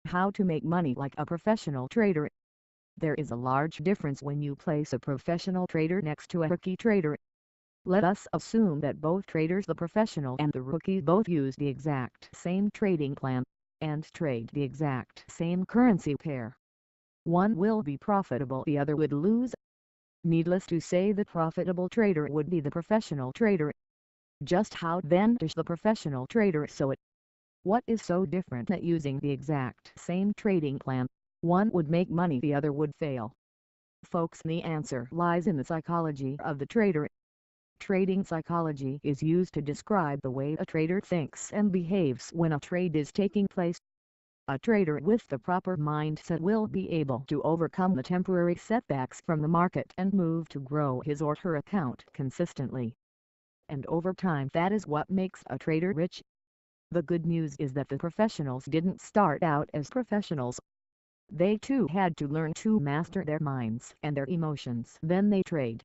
How to make money like a professional trader. There is a large difference when you place a professional trader next to a rookie trader. Let us assume that both traders, the professional and the rookie, both use the exact same trading plan, and trade the exact same currency pair. One will be profitable, the other would lose. Needless to say, the profitable trader would be the professional trader. Just how then does the professional trader so it? What is so different that using the exact same trading plan, one would make money, the other would fail? Folks, the answer lies in the psychology of the trader. Trading psychology is used to describe the way a trader thinks and behaves when a trade is taking place. A trader with the proper mindset will be able to overcome the temporary setbacks from the market and move to grow his or her account consistently. And over time, that is what makes a trader rich. The good news is that the professionals didn't start out as professionals. They too had to learn to master their minds and their emotions. Then they trade.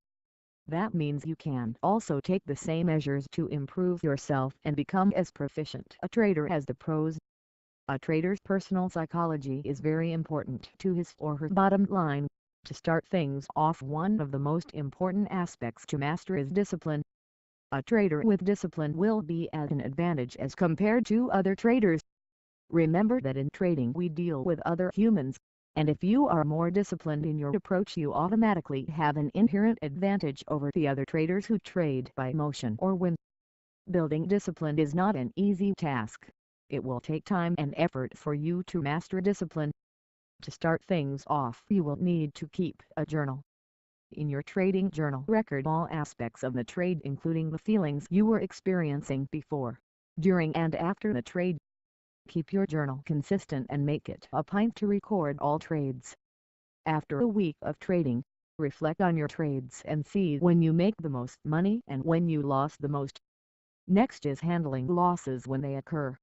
That means you can also take the same measures to improve yourself and become as proficient a trader as the pros. A trader's personal psychology is very important to his or her bottom line. To start things off, one of the most important aspects to master is discipline. A trader with discipline will be at an advantage as compared to other traders. Remember that in trading we deal with other humans, and if you are more disciplined in your approach, you automatically have an inherent advantage over the other traders who trade by emotion or whim. Building discipline is not an easy task. It will take time and effort for you to master discipline. To start things off, you will need to keep a journal. In your trading journal, record all aspects of the trade, including the feelings you were experiencing before, during and after the trade. Keep your journal consistent and make it a point to record all trades. After a week of trading, reflect on your trades and see when you make the most money and when you lost the most. Next is handling losses when they occur.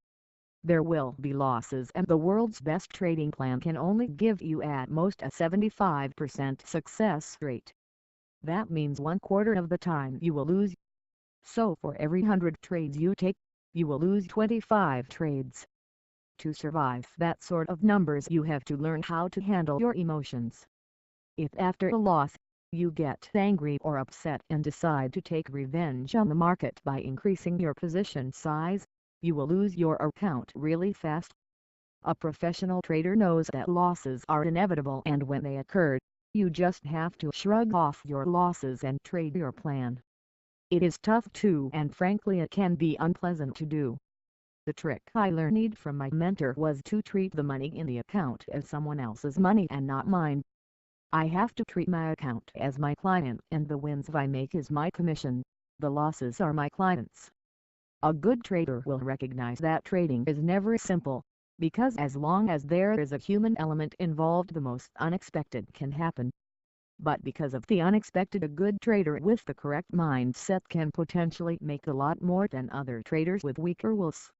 There will be losses, and the world's best trading plan can only give you at most a 75% success rate. That means 1/4 of the time you will lose. So for every 100 trades you take, you will lose 25 trades. To survive that sort of numbers, you have to learn how to handle your emotions. If after a loss, you get angry or upset and decide to take revenge on the market by increasing your position size, you will lose your account really fast. A professional trader knows that losses are inevitable, and when they occur, you just have to shrug off your losses and trade your plan. It is tough too, and frankly it can be unpleasant to do. The trick I learned from my mentor was to treat the money in the account as someone else's money and not mine. I have to treat my account as my client, and the wins I make is my commission, the losses are my client's. A good trader will recognize that trading is never simple, because as long as there is a human element involved, the most unexpected can happen. But because of the unexpected, a good trader with the correct mindset can potentially make a lot more than other traders with weaker wills.